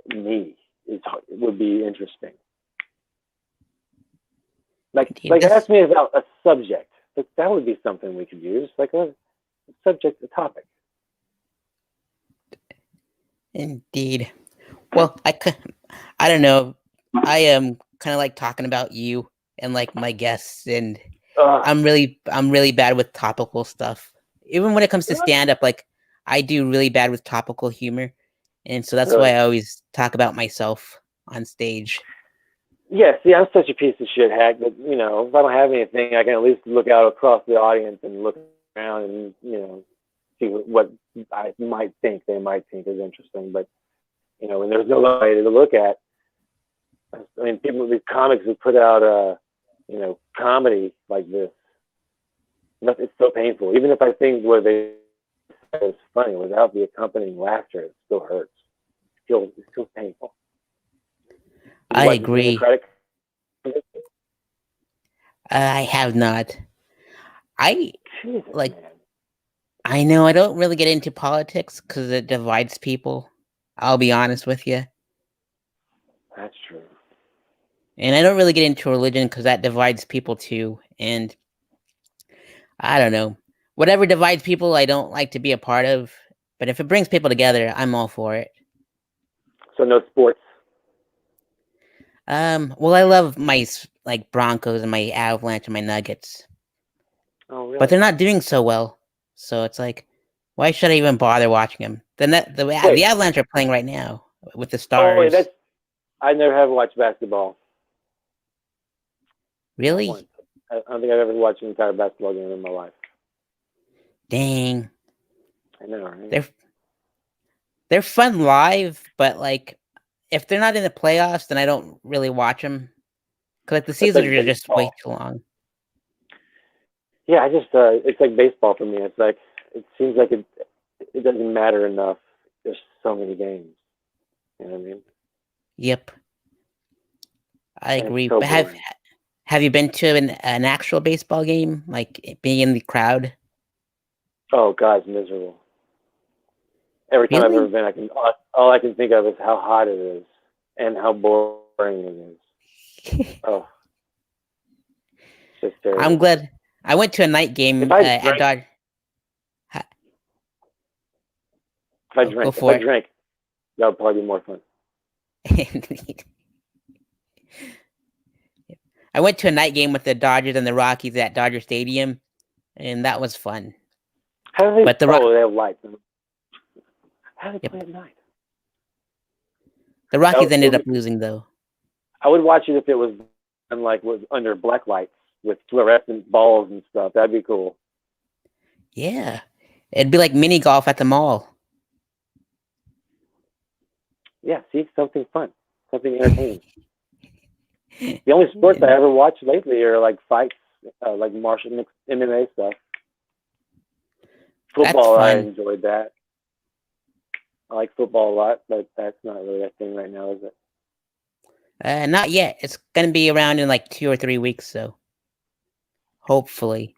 me would be interesting. Like ask me about a subject. That would be something we could use, like a subject, a topic. Indeed. Well, I don't know. I am kind of like talking about you and like my guests, and I'm really bad with topical stuff. Even when it comes to stand up, like I do really bad with topical humor, and so that's why I always talk about myself on stage. Yeah, see, I'm such a piece of shit hack that, if I don't have anything, I can at least look out across the audience and look around and, see what I might think they might think is interesting. But, when there's nobody to look at, I mean, these comics who put out, comedy like this, it's so painful. Even if I think what they say is funny, without the accompanying laughter, it still hurts. It's still painful. I agree. I have not. Jesus, like. Man. I know I don't really get into politics because it divides people. I'll be honest with you. That's true. And I don't really get into religion because that divides people too. And I don't know. Whatever divides people, I don't like to be a part of. But if it brings people together, I'm all for it. So no sports. Well, I love my like Broncos and my Avalanche and my Nuggets. Oh, really? But they're not doing so well. So it's like, why should I even bother watching them? The Avalanche are playing right now with the Stars. Oh, wait, I never have watched basketball. Really? I don't think I've ever watched an entire basketball game in my life. Dang. I know, right? They're fun live, but like if they're not in the playoffs, then I don't really watch them because like the seasons are just way too long. Yeah, I just it's like baseball for me. It's like it seems like it doesn't matter enough. There's so many games. You know what I mean? Yep, I agree. So but have you been to an actual baseball game, like being in the crowd? Oh God, it's miserable. Every time I've ever been, all I can think of is how hot it is and how boring it is. Oh, it's just terrible. I'm glad I went to a night game at Dodge. If I drank, that would probably be more fun. I went to a night game with the Dodgers and the Rockies at Dodger Stadium, and that was fun. How do they? They have lights. How do they play at night? The Rockies ended up losing, though. I would watch it if it was under black lights with fluorescent balls and stuff. That'd be cool. Yeah, it'd be like mini golf at the mall. Yeah, see, something fun, something entertaining. The only sports I ever watched lately are like fights, like martial mixed MMA stuff. Football, I enjoyed that. I like football a lot, but that's not really a thing right now, is it? Not yet. It's gonna be around in like 2 or 3 weeks, so hopefully.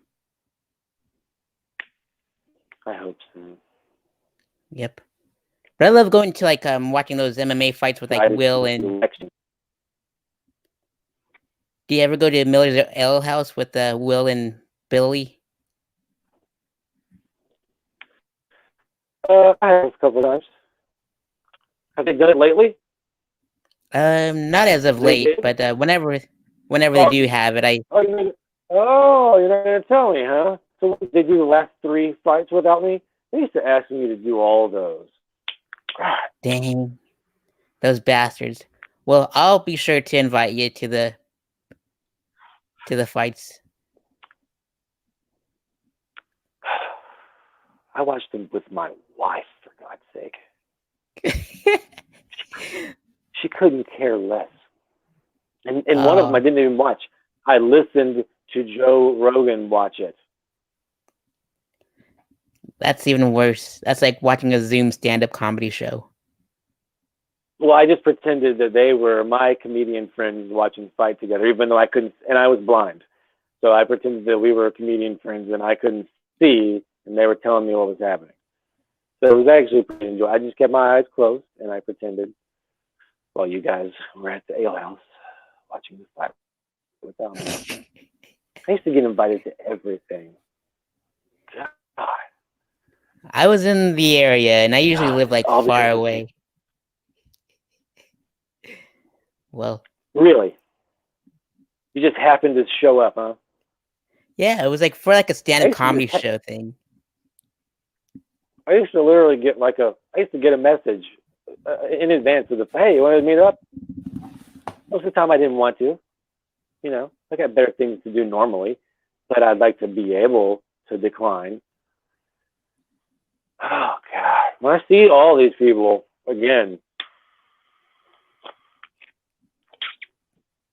I hope so. Yep. But I love going to like watching those MMA fights with like Will and. Do you ever go to Miller's Ale House with Will and Billy? I have a couple times. Have they done it lately? Not as of They late, did? but whenever they Oh, do have it, I you're not gonna tell me, huh? So they do the last 3 fights without me? They used to ask me to do all those. God, dang those bastards. Well, I'll be sure to invite you to the fights. I watched them with my wife, for God's sake. She couldn't care less. And one of them I didn't even watch. I listened to Joe Rogan watch it. That's even worse. That's like watching a Zoom stand-up comedy show. Well, I just pretended that they were my comedian friends watching fight together, even though I couldn't, and I was blind. So I pretended that we were comedian friends and I couldn't see, and they were telling me what was happening. So it was actually pretty enjoyable. I just kept my eyes closed and I pretended while you guys were at the ale house watching the fight without me. I used to get invited to everything. God. I was in the area, and I usually live like All far because of away. me. Well, Really? You just happened to show up, huh? yeah, it was like for like a I stand-up used to comedy just, show thing. I used to literally get I used to get a message in advance of hey, you want to meet up? Most of the time I didn't want to. You know, I got better things to do normally, but I'd like to be able to decline. Oh, God. When I see all these people again,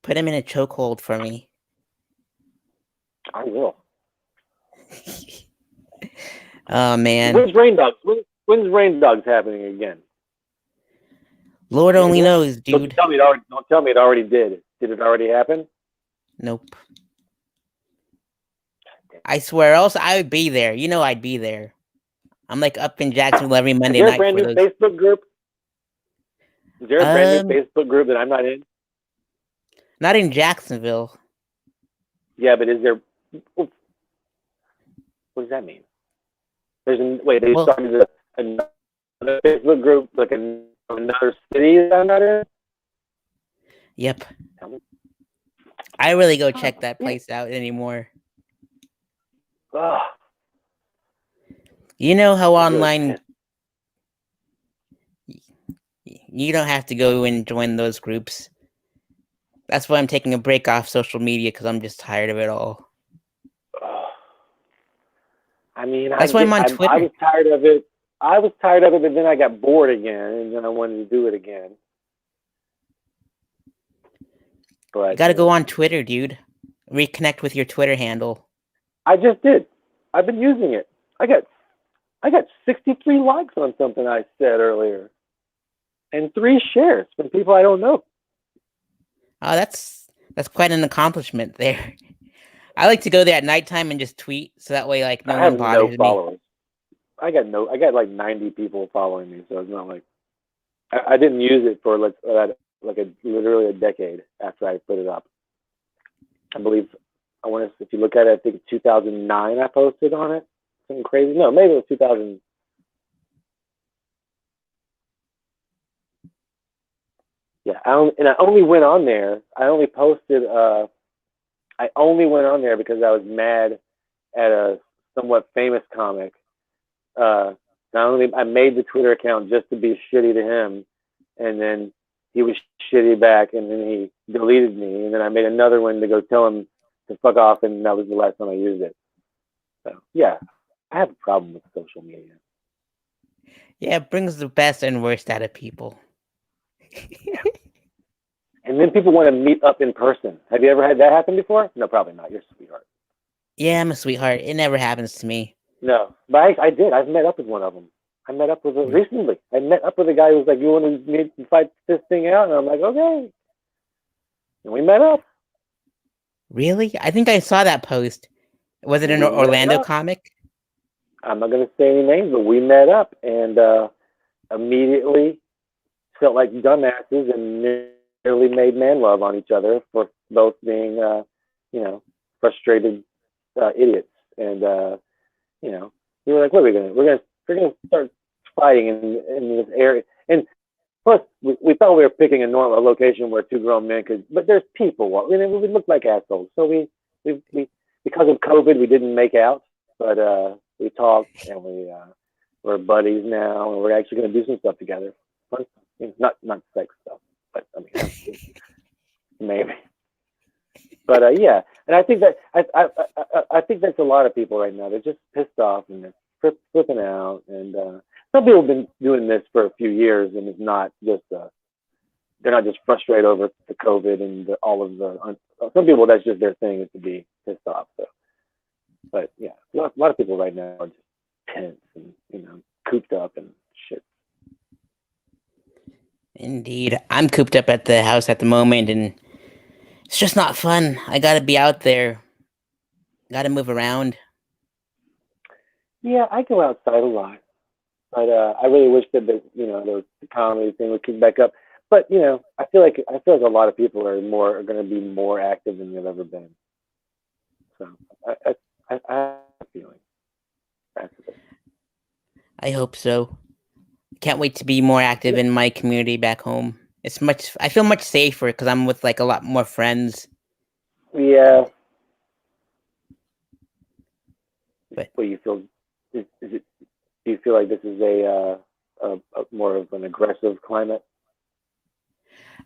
Put him in a chokehold for me. I will. Oh man, When's Rain Dogs? When's Rain Dogs happening again? Lord only knows, dude. Don't tell me it already did. Did it already happen? Nope. I swear, else I would be there. You know I'd be there. I'm like up in Jacksonville every Is Monday there a night brand for new those. Facebook group? Is there a brand new Um, Facebook group that I'm not in? not in Jacksonville. Yeah, but is there? What does that mean? Wait. They Well, started another Facebook group like in another city that I'm not in. yep. I really go check Oh, that yeah. place out anymore. Oh, You know how I'm really online pissed. you don't have to go and join those groups. That's why I'm taking a break off social media because I'm just tired of it all. Oh. I mean, That's why I'm on I Twitter. was tired of it. I was tired of it, but then I got bored again, and then I wanted to do it again. But You gotta go on Twitter, dude. Reconnect with your Twitter handle. I just did. I've been using it. I got 63 likes on something I said earlier, and 3 shares from people I don't know. Oh, that's quite an accomplishment there. I like to go there at nighttime and just tweet, so that way, like, no I have one no bothers me. followers. I got like 90 people following me, so it's not like I didn't use it for literally a decade after I put it up. I believe if you look at it, I think 2009 I posted on it. Something crazy. No, maybe it was 2000. Yeah, I only went on there. I only posted. I only went on there because I was mad at a somewhat famous comic. I made the Twitter account just to be shitty to him, and then he was shitty back, and then he deleted me, and then I made another one to go tell him to fuck off, and that was the last time I used it. So yeah, I have a problem with social media. Yeah, it brings the best and worst out of people. And then people want to meet up in person. Have you ever had that happen before? No, probably not. You're a sweetheart. Yeah, I'm a sweetheart. It never happens to me. No, but I did. I've met up with one of them. I met up with recently. I met up with a guy who was like, "You want to meet and fight this thing out?" And I'm like, "Okay." And we met up. Really? I think I saw that post. Was it an We met Orlando up. comic? I'm not going to say any names, but we met up and immediately felt like dumbasses and nearly made man love on each other for both being, frustrated idiots. And we were like, "What are we going to? We're going to start fighting in this area." And Plus, we thought we were picking a location where two grown men could, but there's people. We look like assholes. So we because of COVID, we didn't make out, but we talked and we're buddies now, and we're actually going to do some stuff together. Fun stuff. Not sex stuff, but I mean, maybe. But yeah, and I think that I think that's a lot of people right now. They're just pissed off and they're flipping out, and some people have been doing this for a few years, and it's not just they're not just frustrated over the COVID and all of the. Some people, that's just their thing, is to be pissed off. So, but yeah, a lot of people right now are just tense and cooped up and shit. Indeed, I'm cooped up at the house at the moment, and it's just not fun. I gotta be out there. Gotta move around. Yeah, I go outside a lot, but I really wish that the comedy thing would kick back up. But I feel like a lot of people are going to be more active than they've ever been. So I have a feeling. I hope so. Can't wait to be more active in my community back home. I feel much safer because I'm with like a lot more friends. Yeah. But you feel is it? Do you feel like this is a more of an aggressive climate?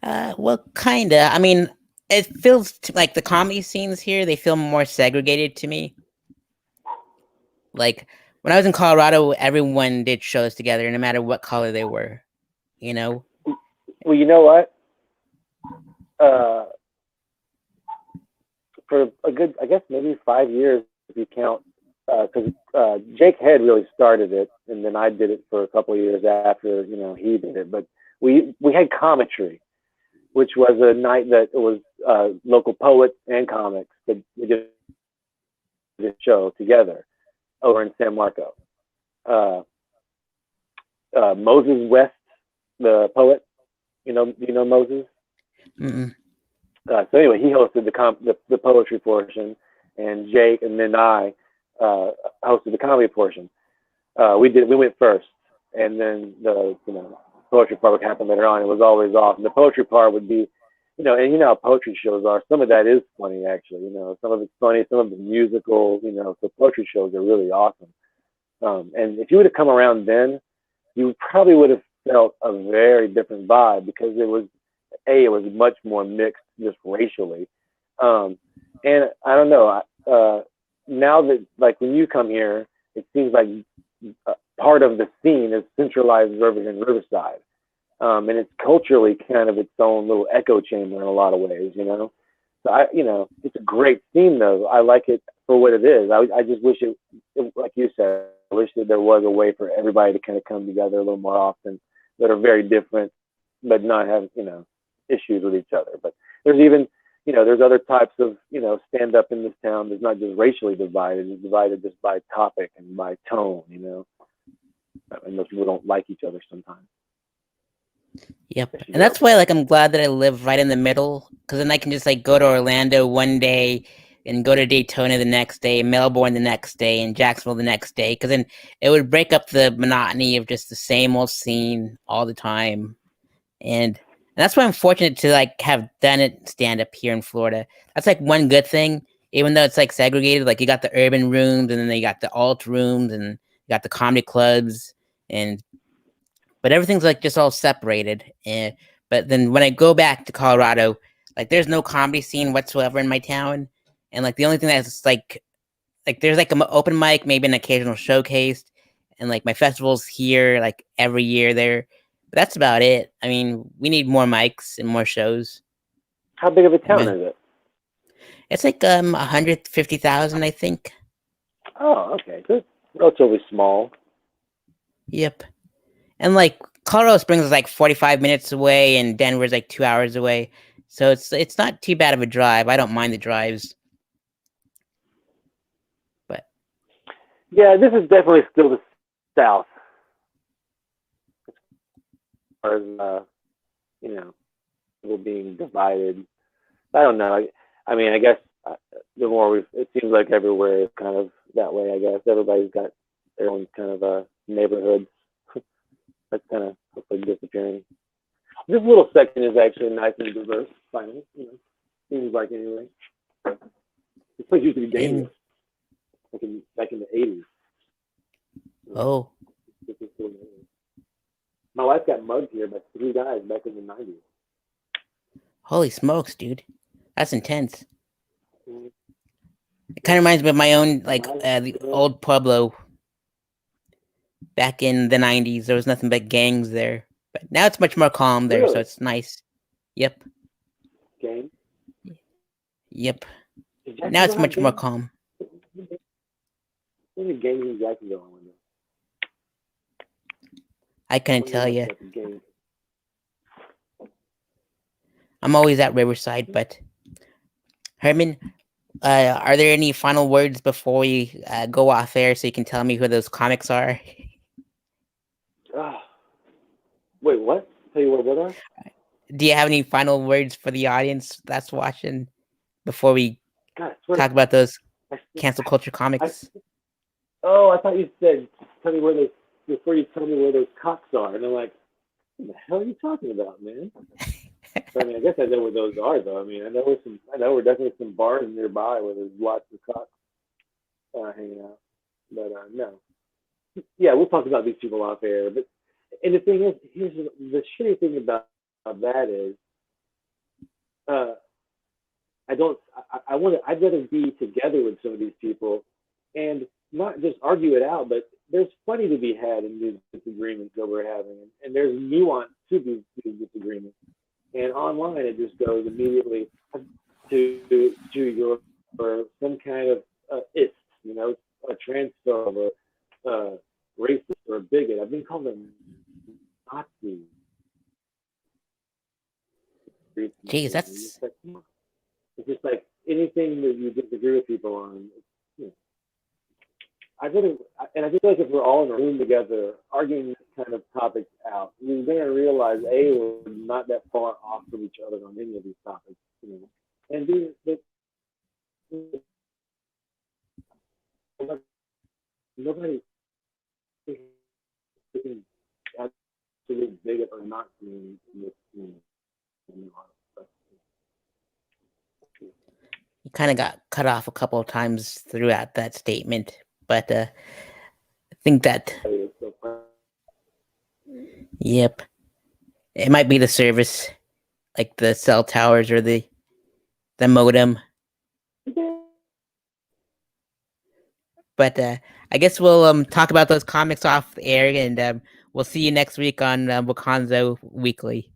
well, kinda. I mean, it feels like the comedy scenes here, they feel more segregated to me. Like when I was in Colorado, everyone did shows together, no matter what color they were. You know. Well, you know what? For a good, I guess maybe 5 years, if you count, because Jake Head really started it, and then I did it for a couple of years after he did it. But we had Cometry, which was a night that it was local poets and comics that we did this show together over in San Marco. Moses West, the poet, do you know Moses? Mm-mm. So anyway, he hosted the poetry portion, and Jake and then I hosted the comedy portion. We went first, and then the poetry part would happen later on. It was always awesome. The poetry part would be, and how poetry shows are. Some of that is funny, actually. Some of it's funny, some of it's musical. So poetry shows are really awesome. And if you would have come around then, you probably would have felt a very different vibe, because it was much more mixed just racially. And I don't know. Now that, like, when you come here, it seems like part of the scene is centralized in Riverside. And it's culturally kind of its own little echo chamber in a lot of ways, So it's a great scene, though. I like it for what it is. I just wish it, like you said, I wish that there was a way for everybody to kind of come together a little more often, that are very different, but not have, issues with each other. But there's even, there's other types of, stand up in this town that's not just racially divided, it's divided just by topic and by tone, and those people don't like each other sometimes. Yep. And that's why, like, I'm glad that I live right in the middle, because then I can just like go to Orlando one day and go to Daytona the next day, Melbourne the next day, and Jacksonville the next day, because then it would break up the monotony of just the same old scene all the time. And that's why I'm fortunate to like have done it stand up here in Florida. That's like one good thing, even though it's like segregated. Like you got the urban rooms, and then you got the alt rooms, and you got the comedy clubs, but everything's like just all separated. But then when I go back to Colorado, like there's no comedy scene whatsoever in my town, and like the only thing that's like there's like an open mic, maybe an occasional showcase, and like my festivals here like every year there. But that's about it. I mean, we need more mics and more shows. How big of a town is it? It's like 150,000, I think. Oh, okay. So it's relatively small. Yep. And like Colorado Springs is like 45 minutes away, and Denver's like 2 hours away. So it's not too bad of a drive. I don't mind the drives. But yeah, this is definitely still the South. As far as people being divided. I don't know. I mean, I guess the more it seems like everywhere is kind of that way. I guess everybody's got their own kind of neighborhoods. That's kind of hopefully disappearing. This little section is actually nice and diverse. Finally, seems like anyway. This place used to be dangerous, In back in the '80s. oh, My wife got mugged here by 3 guys back in the '90s. holy smokes, dude, that's intense. Mhm. It kind of reminds me of my own, like My, the old Pueblo back in the '90s. There was nothing but gangs there, but now it's much more calm there, so really? it's nice. Yep, Gang? yep. Does Now it's Jacksonville have much more gangs? calm. There's a gangs in Jacksonville. I I couldn't wonder tell much you. about the gangs. I'm always at Riverside, but Herman, are there any final words before we go off air so you can tell me who those comics are? Ah, wait, what? Tell you what are? Do you have any final words for the audience that's watching before we God, I swear talk about those I, cancel culture I, comics? oh, I thought you said, tell me where those, before you tell me where those cocks are. And I'm like, what the hell are you talking about, man? So, I mean, I guess I know where those are, though. I mean, I know where definitely some bars nearby where there's lots of cocks hanging out. But no, yeah, we'll talk about these people off air. But and the thing is, here's the shitty thing about that is, uh, I don't. I want to. I'd rather be together with some of these people, and not just argue it out. But there's plenty to be had in these disagreements that we're having, and there's nuance to these disagreements. And online, it just goes immediately to your or some kind of ist, a transphobe or racist or a bigot. I've been called a Nazi. Geez, It's that's just like anything that you disagree with people on. You know, I really, and I feel like if we're all in a room together arguing this kind of topics out, we're going to realize A, we're not that far off from each other on any of these topics. And B, that nobody is absolute bigot or not in this community. you kind of got cut off a couple of times throughout that statement, but I think that yep, it might be the service, like the cell towers or the modem. But I guess we'll talk about those comics off the air, and we'll see you next week on Wockonzo Weekly.